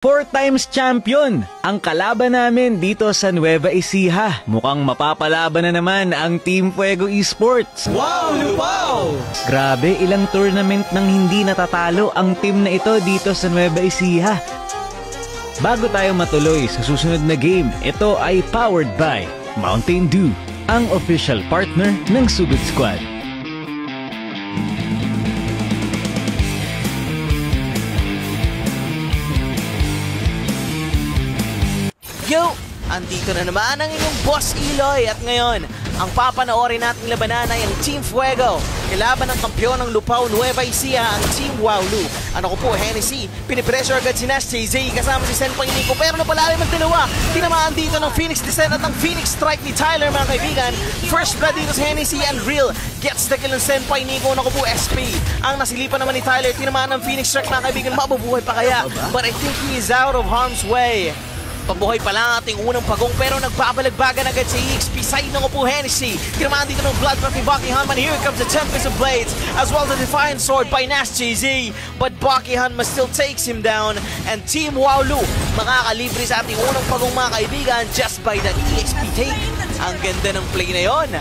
4 times champion ang kalaban namin dito sa Nueva Ecija. Mukhang mapapalaban na naman ang Team Fuego Esports. Wow, Lupao! Grabe, ilang tournament nang hindi natatalo ang team na ito dito sa Nueva Ecija. Bago tayo matuloy sa susunod na game, ito ay powered by Mountain Dew, ang official partner ng Sugod Squad. Yo! Andito na naman ang inyong Boss Eloy at ngayon, ang papanoorin nating labanan ay ang Team Fuego. Kalaban ng kampyon ng Lupao Nueva Ecija ang Team Wowlu. Ano ko po, Hennessy, pinipressure agad si Nash JZ kasama si Senpai Nico pero napalalim ang dalawa. Tinamaan dito ng Phoenix Descent at ang Phoenix Strike ni Tyler mga kaibigan. First blood dito si Hennessy and Real gets the kill ng Senpai Nico. Ano ko po, SP. Ang nasilipan naman ni Tyler, tinamaan ng Phoenix Strike mga kaibigan. Mabubuhay pa kaya? But I think he is out of harm's way. Pabuhay pa lang ating unang pagong pero nagbabalagbagan agad sa EXP side ng Upo Hennessy. Tinamaan dito ng Bloodbath ni Baki Hanma. Here comes the Tempest of Blades as well as the Defiant Sword by Nash JZ. But Baki Hanma still takes him down and Team Wowlu makakalibre sa ating unang pagong mga kaibigan just by that EXP take. Ang ganda ng play na yon.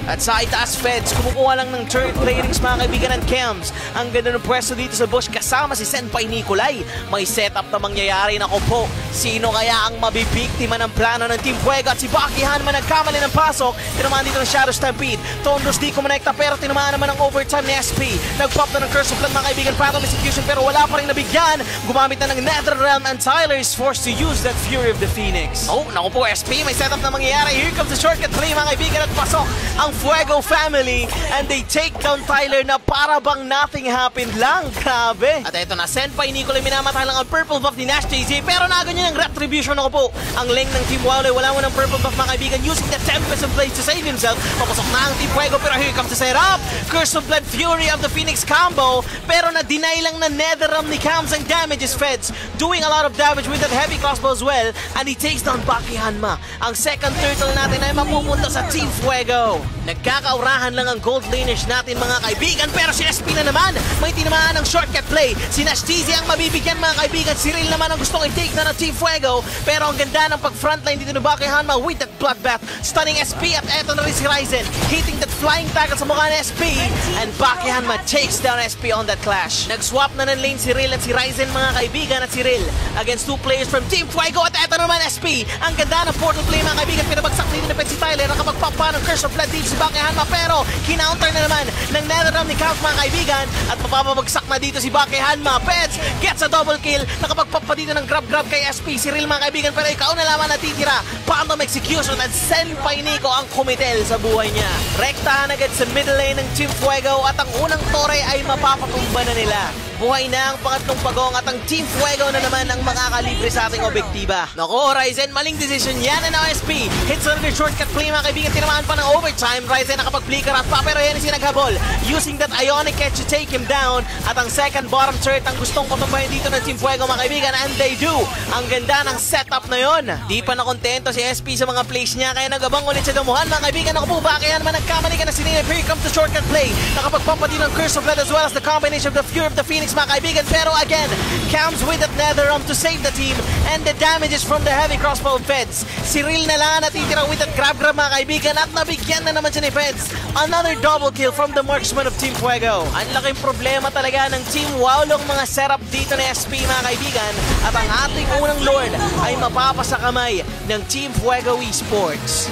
At sa itaas Feds, kumukuha lang ng turret ratings mga kaibigan ng Cams. Ang ganda ng pwesto dito sa bush kasama si Senpai Nicolay. May setup na mangyayari na po. Sino kaya ang mabibiktima ng plano ng Team Fuego? At si Baki Hanma nagkamali ng pasok. Tinamaan dito ng Shadow Stampede. Thunders di kumonekta pero tinamaan naman ng overtime ni SP. Nagpop na ng Curse of Blood mga kaibigan. Phantom Execution pero wala pa rin nabigyan. Gumamit na ng Netherrealm and Tyler is forced to use that Fury of the Phoenix. Oh, naku po SP. May setup na mangyayari. Here comes the shortcut play mga kaibigan at pasok ang Fuego family and they take down Tyler na para bang nothing happened lang. Grabe. At ito na, Senpai Nicolay minamatay lang ang purple buff ni Nash JZ pero naganyan ang retribution ako po. Ang lane ng Team Wowlu, wala mo ng purple buff mga kaibigan using the Tempest of Blades to save himself. Papasok na ang Team Fuego pero here comes the setup. Curse of Blood Fury of the Phoenix combo pero na-deny lang na Netherrealm ni Cams ang damages Feds. Doing a lot of damage with that heavy crossbow as well and he takes down Baki Hanma. Ang second turtle natin ay mapupunta sa Team Fuego. Nagkakaurahan lang ang gold laners natin mga kaibigan pero si SP na naman may tinamaan ng shortcut play. Si Nash JZ ang mabibigyan mga kaibigan. Si Real naman ang gustong i-take na ng Team Fuego pero ang ganda ng pag-frontline dito ni Baki Hanma with that bloodbath. Stunning SP at eto na rin si Ryzen hitting that flying tackle sa mukha ni SP and Baki Hanma takes down SP on that clash. Nag-swap na ng lane si Real at si Ryzen mga kaibigan at si Real against two players from Team Fuego at eto naman SP. Ang ganda ng portal play mga kaibigan. Pinabagsak dito na si Tyler nakapag-pop pa ng Curse of Blood dito si Baki Hanma pero kinounter na naman ng Netherrealm ni Cams mga kaibigan at mapapabagsak na dito si Baki Hanma. Pets gets a double kill. Nakapagpop pa dito ng grab kay SP. Si Real mga kaibigan pero ikaw na lamang natitira. Phantom Execution at Senpai Nico ang kumitel sa buhay niya. Rektahan agad sa middle lane ng Team Fuego at ang unang tore ay mapapatumba na nila. Buhay na ang pangatlong pagong at ang Team Fuego na naman ang makakalibre sa ating objektiba. Naku, Ryzen, maling decision yan na SP. Hits on the shortcut play mga kaibigan. Tinamaan pa ng overtime. Ryzen nakapag-flicker at pa pero yan si naghabol. Using that Ionic Edge to take him down. At ang second bottom turret ang gustong patumbahin dito ng Team Fuego mga kaibigan and they do. Ang ganda ng setup na yon. Di pa nakontento si SP sa mga plays niya kaya nagabang ulit sa damuhan mga kaibigan. Naku po, Baki Hanma nagkamali ka na sinilip. Here comes the shortcut play. Nakapagpampa din ng Curse of Blood as well as the combination of the Fury of the Phoenix mga kaibigan pero again Cams with that Netherrealm to save the team and the damages from the heavy crossbow of Feds. Si Real na lang natitira with that grab mga kaibigan at nabigyan na naman siya ni Feds. Another double kill from the marksman of Team Fuego. Ang laking problema talaga ng Team Wowlu ang mga setup dito na SP mga kaibigan at ang ating unang Lord ay mapapasa kamay ng Team Fuego Esports.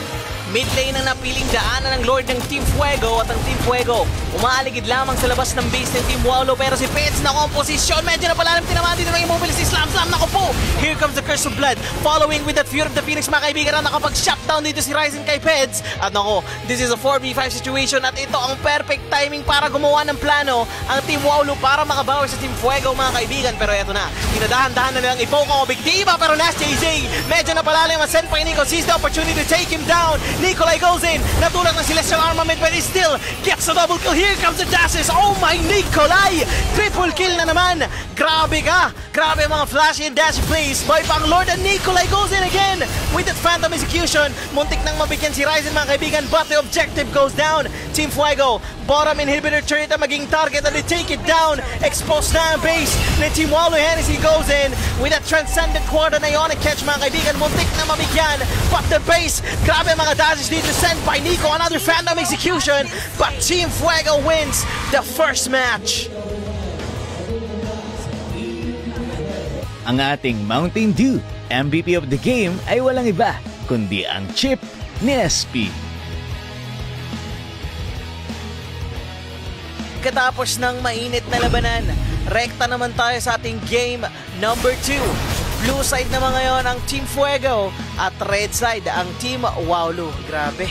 Mid lane ang napiling daanan ng Lord ng Team Fuego at ang Team Fuego umaaligid lamang sa labas ng base ng Team Wowlu pero si Pets na komposisyon medyo napalalim tinamaan dito ng immobility slam nako po. Here comes the Curse of Blood following with that Fury of the Phoenix mga kaibigan na nakapag-shutdown dito si Ryzen kay Pets at nako this is a 4v5 situation at ito ang perfect timing para gumawa ng plano ang Team Wowlu para makabawi sa Team Fuego mga kaibigan pero eto na dinadahan-dahan na nilang i-poke ang objektiba pero Nash JZ medyo napalalim ang Senpai Nico sees the opportunity to take him down. Nicolay goes in. Natulak ng Celestial Armament but he still gets a double kill. Here comes the dashes. Oh my Nicolay! Triple kill na naman. Grabe ka. Grabe mga flashy and dash plays buy pa ang Lord, and Nikolai goes in again with that Phantom Execution. Muntik nang mabigyan si Ryzen mga kaibigan, but the objective goes down. Team Fuego, bottom inhibitor turret ang maging target, and they take it down. Exposed na ang base ni Team Walu. Hennessy goes in with that transcendent quarter na Ionic Catch mga kaibigan. Muntik na mabigyan, but the base, grabe mga dashes dito sent by Nico. Another Phantom Execution, but Team Fuego wins the first match. Ang ating Mountain Dew MVP of the game ay walang iba kundi ang chip ni SP. Katapos ng mainit na labanan, rekta naman tayo sa ating game number 2. Blue side naman ngayon ang Team Fuego at red side ang Team Walu. Grabe,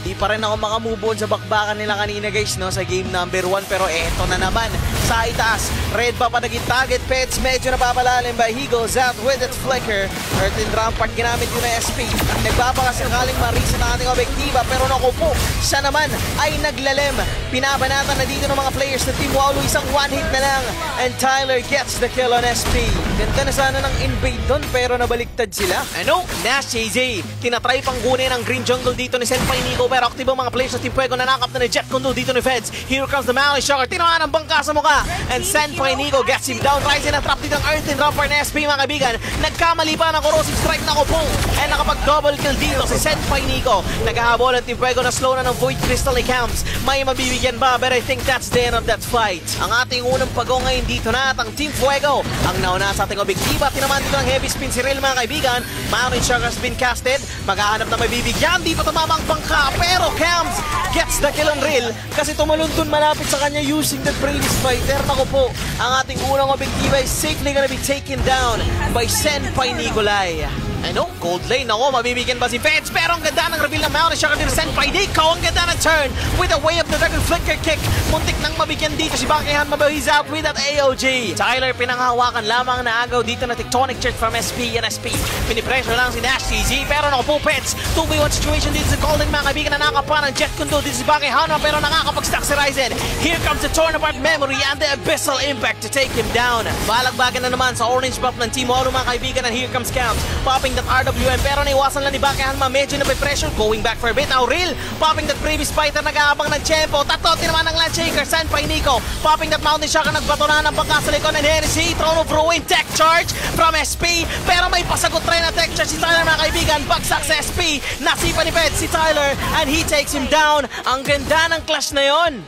di pa rin ako makamove on sa bakbakan nila kanina guys, no, sa game number 1. Pero eto na naman sa itaas, red pa naging target. Pets medyo napapalalim by he goes out with that flicker. Earthen Rampart ginamit yun na SP. Nagpapakasakaling marisa na ating objektiba, pero naku po, siya naman ay naglalem. Pinabanatan na dito ng mga players na Team Walu. Isang one hit na lang and Tyler gets the kill on SP. Ganda na sana ng invade doon pero nabaliktad sila. Ano? Nash JJ, tinatry pang kunin ang green jungle dito ni Senpai Nico, pero aktibo mga players sa Team Fuego. Nanakap na ni Jet Kundo dito ni Feds. Here comes the Malice Shocker, tinamaan ang bangka sa mukha, and Senpai Nico gets him down. Ryzen na trap dito ang Earthen Rampart na SP mga kaibigan. Nagkamali pa ng corrosive strike na po, and nakapag-double kill dito si Senpai Nico. Naghahabol ang Team Fuego na slow na ng Void Crystal ni Camps. May mabibigyan ba? But I think that's the end of that fight. Ang ating unang pag-go ngayon dito na at ang Team Fuego ang nauna sa ating objektiba. Tinamaan dito ng heavy spin si Ril mga kaibigan. Mountain Shark has been casted. Maghahanap na mabibigyan. Dito tumamang bangka, pero Camps gets the kill on Ril kasi tumuluntun malapit sa kanya using the previous fighter. Naku po, ang ating unang objektiba is safely gonna be taken down by Senpai Nikolai. Ano? Cold lane. Ako, mabibigyan ba si Feds? Pero ang ganda ng reveal ng Mountain Shark dito Senpai Nico. Ang ganda ng turn with a way of the Dragon Flicker kick. Muntik nang mabigyan dito si Bakihan. He's out with that AOG. Tyler pinanghawakan lamang na agaw dito na Tectonic Church from SP and SP. Pinipressure lang si Nash TZ. Pero naku po, Pets. 2v1 situation dito sa Golden mga kaibigan. Nakakapa ng Jet Kundo dito si Bakihan. Pero nakakapag-stack si Ryzen. Here comes the torn apart memory and the abyssal impact to take him down. Balagbagan na naman sa orange buff ng Team Walu mga kaibigan. And here comes Camps. Popping that RWM, pero naiwasan lang ni Bakihan. Medyo na pressure, going back for a bit. Now Real, popping that previous fighter, nag-aabang ng tempo. Tatoti naman ng Land Shaker, Senpai Nico, popping that Mountain Shark, nagbato na ng bangka sa likod ng Hennessy. Throne of Ruin, tech charge from SP, pero may pasagot rin na tech charge si Tyler mga kaibigan. Bagsak sa SP, nasipa ni Fed si Tyler, and he takes him down. Ang ganda ng clash na yon.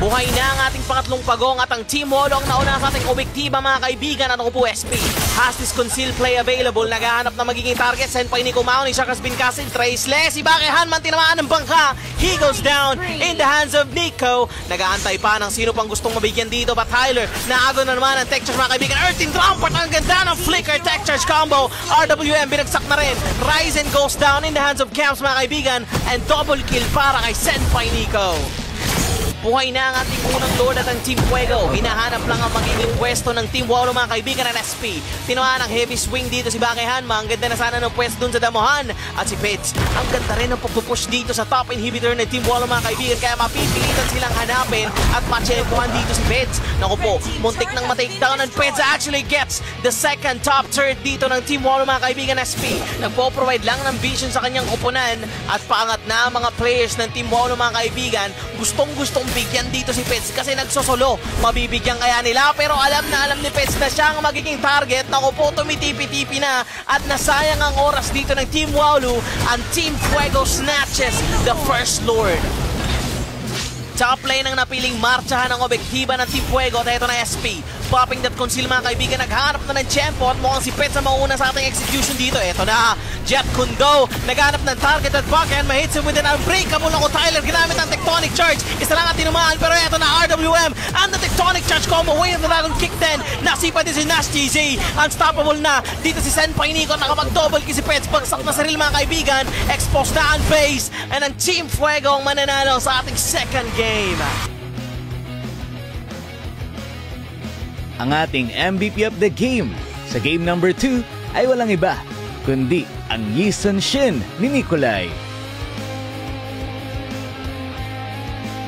Buhay na ang ating pangatlong pagong at ang Team Walu ang nauna sa ating objektiba mga kaibigan. At ako po SP has this concealed play available. Naghahanap na magiging target. Senpai Nico, Mountain Shark has been casted. Traceless, si Bakihan man tinamaan ng bangka. He goes down in the hands of Nico. Nag-aantay pa ng sino pang gustong mabigyan dito. But Tyler, naago na naman ang tech charge mga kaibigan. Earthen Rampart, ang ganda ng flicker tech charge combo. RWM, binagsak na rin. Ryzen goes down in the hands of Camps mga kaibigan. And double kill para kay Senpai Nico. Buhay na ang ating unang lord at ang Team Fuego. Hinahanap lang ang magiging pwesto ng Team Walu mga kaibigan ng SP. Tinamaan ng heavy swing dito si Bakihan. Ang ganda na sana ng pwesto dun sa damuhan. At si Pets, ang ganda rin ng pagpupush dito sa top inhibitor ng Team Walu mga kaibigan. Kaya mapipilitan silang hanapin at machempohan dito si Pets. Naku po, muntik nang ma-takedown, and Pets actually gets the second top third dito ng Team Walu mga kaibigan SP. Nagpo-provide lang ng vision sa kanyang oponan at paangat na mga players ng Team Walu mga kaibigan. Gustong-gustong bigyan dito si Pets kasi nagsosolo. Mabibigyan kaya nila, pero alam ni Pets na siya ang magiging target. Naku po, tumitipi-tipi na at nasayang ang oras dito ng Team Walu. Ang Team Fuego snatches the first lord. Top lane ang napiling marchahan ng objektiba ng Team Fuego at ito na SP. Popping that conceal mga kaibigan, naghanap na ng tempo at mukhang si Pets ang mauna sa ating execution dito. Ito na, Jet Kundo, naghanap ng target at Bakihan, mahits him with an unbreakable ako. Tyler, ginamit ang Tectonic Charge. Isa lang ang tinumaan, pero ito na RWM and the Tectonic Charge combo. Way of the Dragon Kick 10. Nasipa din si Nash TZ. Unstoppable na. Dito si Senpai Nico, nakapag-double kill si Pets. Bagsak na sarili mga kaibigan. Exposed na ang base. And ang Team Fuego ang mananalo sa ating second game. Ang ating MVP of the game sa game number 2 ay walang iba kundi ang Yisun Shin ni Nikolai.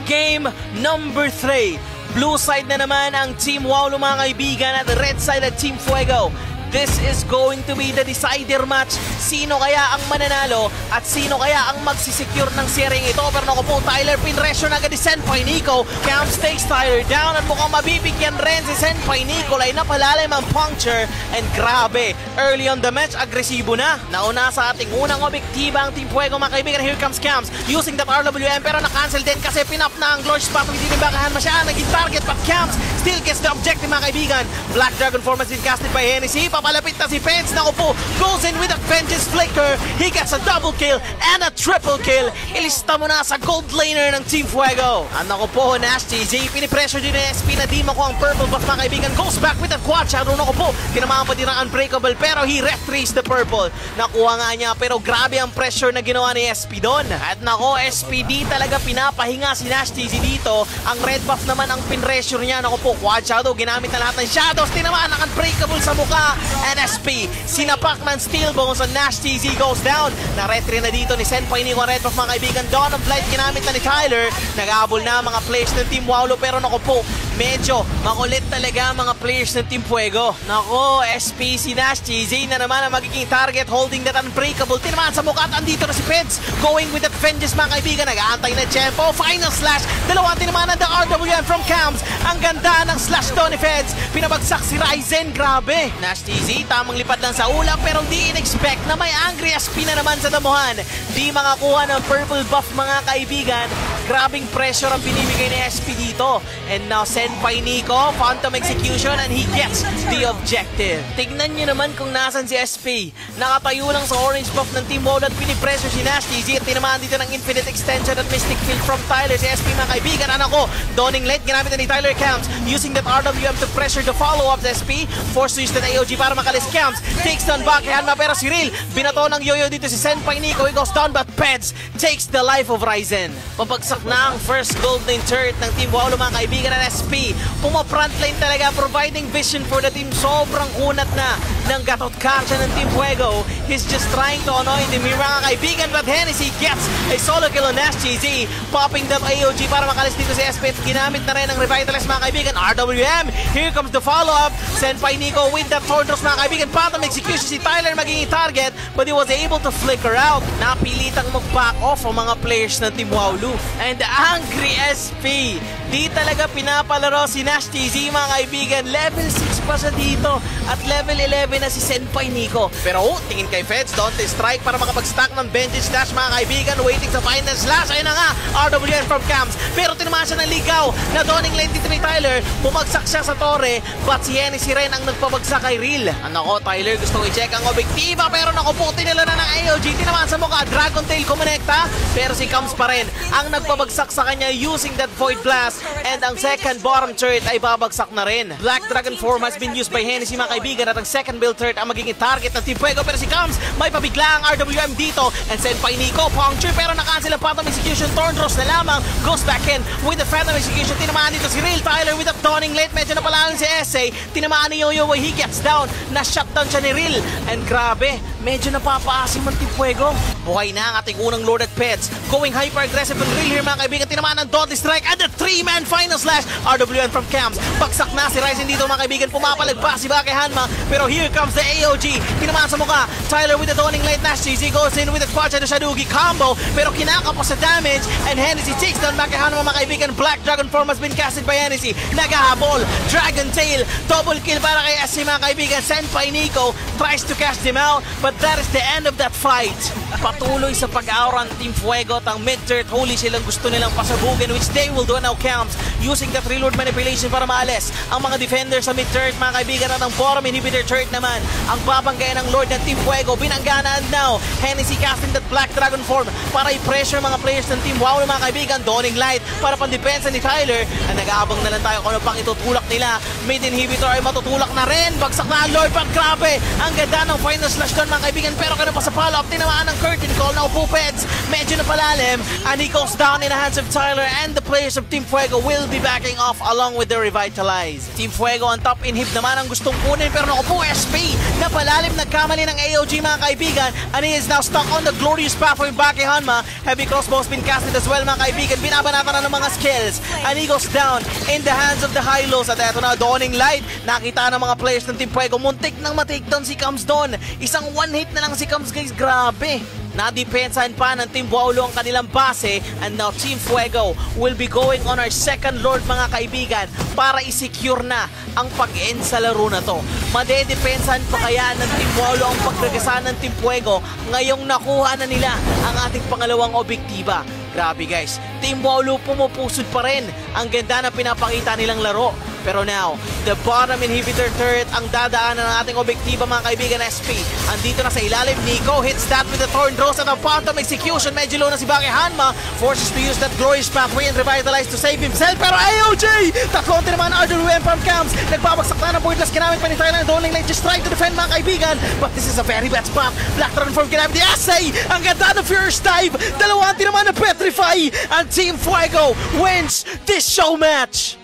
Game number 3. Blue side na naman ang Team Walu mga kaibigan at red side at Team Fuego. This is going to be the decider match. Sino kaya ang mananalo at sino kaya ang magsisecure ng series ito? Pero naku po, Tyler, pinresyo na agad ni Senpai Nico. Camps takes Tyler down at mukhang mabibigyan rin si Senpai Nico. Ay napalalim ang puncture and grabe. Early on the match, agresibo na. Nauna sa ating unang objektiba ang Team Fuego, mga kaibigan. Here comes Camps using that RWM pero na-cancel din kasi pinap na ang Glorious Spot. Hindi bakahan masya. Naging target but Camps still gets the objective, mga kaibigan. Black Dragon form has been casted by Hennessy. Papalapit na si Pence. Naku po, goes in with a Vengeance Flicker. He gets a double kill and a triple kill. Ilista mo na sa gold laner ng Team Fuego. At naku po, Nash TJ, pinipressure din ng SP na di makuha ang purple buff, mga kaibigan. Goes back with a quad shadow. Naku po, tinamaan pa din ang unbreakable pero he retraced the purple. Nakuha nga niya pero grabe ang pressure na ginawa ni SP doon. At naku, SPD talaga pinapahinga si Nash TJ dito. Ang red buff naman ang pinressure niya. Naku po, quad shadow, ginamit na lahat ng shadows. Tinamaan ang unbreakable sa mukha. And SP, sinapak ng steel bones on Nash TZ goes down. Na-retry na dito ni Senpai Nico ang red buff, mga kaibigan. Dawn of Light ginamit na ni Tyler. Nag-aabol na mga players ng Team Waulo pero naku po, medyo makulit talaga mga players ng Team Fuego. Naku, SP, si Nash TZ na naman ang magiging target holding that unbreakable. Tinamaan sa mukha at andito na si Peds. Going with that vengeance, mga kaibigan. Nag-aantay na tempo. Final slash. Dalawang tinamaan ng RWM from Camps. Ang ganda ng slash to ni Feds. Pinabagsak si Ryzen. Grabe. Nash TZ, tamang lipat lang sa ulap pero di in-expect na may angry SP na naman sa damuhan. Di makakuha ng purple buff, mga kaibigan. Grabing pressure ang binibigay ni SP dito. And now Senpai Nico, Phantom Execution and he gets the objective. Tignan nyo naman kung nasan si SP. Nakatayo lang sa orange buff ng Team Waulo at pinipressure si Nash TZ at tinamaan dito ng Infinite Extension at Mystic Field from Tyler. Si SP, mga kaibigan, anak ko, Dawning Light ginamit na ni Tyler Camps using that RWM to pressure the follow-up sa SP. Forced to use that AOG para makalis. Camps takes down back Hanma pero si Real binato ng yoyo dito si Senpai Nico. He goes down but Peds takes the life of Ryzen. Papagsak na ang first gold lane turret ng Team Waulo, mga kaibigan. At SP, puma-frontline talaga, providing vision for the team. Sobrang kunat na ng gatot karsya ng Team Fuego. He's just trying to annoy the mirror, mga kaibigan, but Hennessy gets a solo kill on Nash TZ, popping that AOG para makalis dito si SP. Ginamit na rin ang Revitalize, mga kaibigan. RWM, here comes the follow-up. Senpai Nico with that Thorntos, mga kaibigan. Phantom Execution, si Tyler magiging target but he was able to flicker out. Napilitang mag-back off ang mga players ng Team Waulo. And the angry SP, di talaga pinapalaro si Nash TZ, mga kaibigan. Level 6 pa siya dito at level 11 na si Senpai Nico. Pero tingin kay Feds, Dante strike para makapag-stack ng Vengeance Slash, mga kaibigan. Waiting sa final slash. Ayun na nga, RWM from Camps. Pero tinamaan siya ng ligaw na Dawning Light dito ni Tyler. Bumagsak siya sa torre but si Hennessy rin ang nagpabagsak kay Real. Nako, Tyler, gusto ko i-check ang objektiba pero naku po, tinila na ng AOG. Tinamaan sa mukha, Dragon Tail kumonekta pero si Camps pa rin ang nagpabagsak sa kanya using that Void Blast. And ang second bottom turret ay babagsak na rin. Black Dragon form has been used by Hennessy, mga kaibigan, at ang second build turret ang magiging target ng Team Fuego. Pero si Camps may pabigla ang RWM dito and Senpai Nico puncture pero nakancel ang Phantom Execution. Thornros na lamang goes back in with the Phantom Execution. Tinamaan dito si Real. Tyler with a Dawning Light. Medyo napalangan si SA. Tinamaan ni Yoyo. He gets down. Na-shutdown siya ni Real. And grabe, medyo napapaasim ang Team Fuego. Buhay na ang ating unang Lord at Peds. Going hyper-aggressive on Real here, mga kaibigan. Tinamaan ng Dodley Strike and the 3-man final slash. RWM from Camps. Bagsak na si Ryzen dito, mga kaibigan. Pumapalag pa si Bake Hanma. Pero here comes the AOG. Tinamaan sa mukha. Tyler with the Dawning Light. Nash TZ goes in with the Quad Shadow Shadugi combo. Pero kinakapos sa damage. And Hennessy takes down Bake Hanma, mga kaibigan. Black Dragon form has been casted by Hennessy. Nagahabol. Dragon Tail. Double kill para kay SC, mga kaibigan. Senpai Nico tries to cast him out. But that is the end of that fight. Patuloy sa pag-aura ng Team Fuego at ang mid-turret holy silang gusto nilang pasabugin, which they will do now. Camps using that reload manipulation para maalis ang mga defenders sa mid-turret, mga kaibigan. At ang bottom inhibitor turret naman ang babanggayan ng Lord ng Team Fuego. Binanggana and now Hennessy casting that Black Dragon form para i-pressure mga players ng Team Waulo, mga kaibigan. Dawning Light para pandepensa ni Tyler. At nag-aabang na lang tayo kung ano pang itutulak nila. Mid inhibitor ay matutulak na rin. Bagsak na ang Lord, but grabe ang ganda ng final slash doon, mga kaibigan. Pero kano pa sa follow-up, tinamaan ng curtain call. Now Pupeds medyo napalalim and he goes down in the hands of Tyler and the players of Team Fuego. Fuego will be backing off along with the Revitalize. Team Fuego on top, inhib naman ang gustong kunin pero naku po, SP na palalim nagkamali ng AOG mga kaibigan, and he is now stuck on the glorious path of Baki Hanma. Heavy crossbow has been casted as well mga kaibigan, binabanatan na ng mga skills, and he goes down in the hands of the Hylos. At eto na, dawning light, nakita ng mga players ng Team Fuego, muntik nang ma-takedown si Kams doon. Isang one hit na lang si Kams guys, grabe. Nadepensahan pa ng Team Waulo ang kanilang base, and now Team Fuego will be going on our second Lord mga kaibigan para i-secure na ang pag-end sa laro na to. Madedepensahan pa kaya ng Team Waulo ang pagregasan ng Team Fuego ngayong nakuha na nila ang ating pangalawang objektiba? Grabe guys, Team Waulo pumupusod pa rin. Ang ganda na pinapakita nilang laro. Pero now, the bottom inhibitor turret ang dadaanan ng ating objektiba mga kaibigan. SP, andito na sa ilalim. Nico hits that with the Thorn Draws at ang phantom execution. Medyo low na si Baki Hanma. Forces to use that glorious pathway and Revitalize to save himself. Pero AOJ! Tatlonte naman RWM from Camps. Nagbabagsak na ng boardless. Kinamit pa ni Thailand. Dawning Light just trying to defend mga kaibigan. But this is a very bad spot. Black Transform kinamit ni Asay. Ang ganda ng Fierce Dive. Dalawante naman na Petrify. And Team Fuego wins this show match.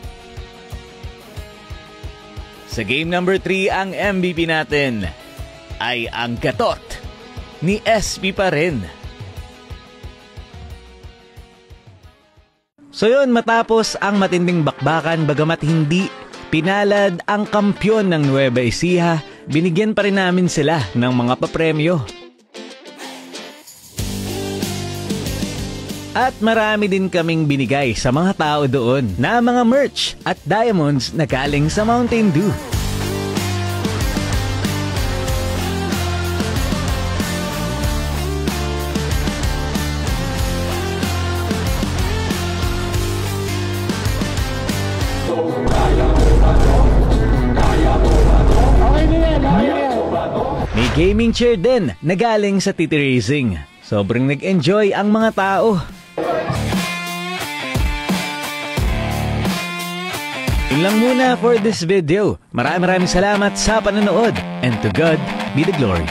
Sa game number 3, ang MVP natin ay ang gatot ni SP pa rin. So yun, matapos ang matinding bakbakan, bagamat hindi pinalad ang kampyon ng Nueva Ecija, binigyan pa rin namin sila ng mga papremyo. At marami din kaming binigay sa mga tao doon na mga merch at diamonds na galing sa Mountain Dew. May gaming chair din na galing sa TT Racing. Sobrang nag-enjoy ang mga tao. Yun lang muna for this video. Maraming salamat sa panonood, and to God be the glory.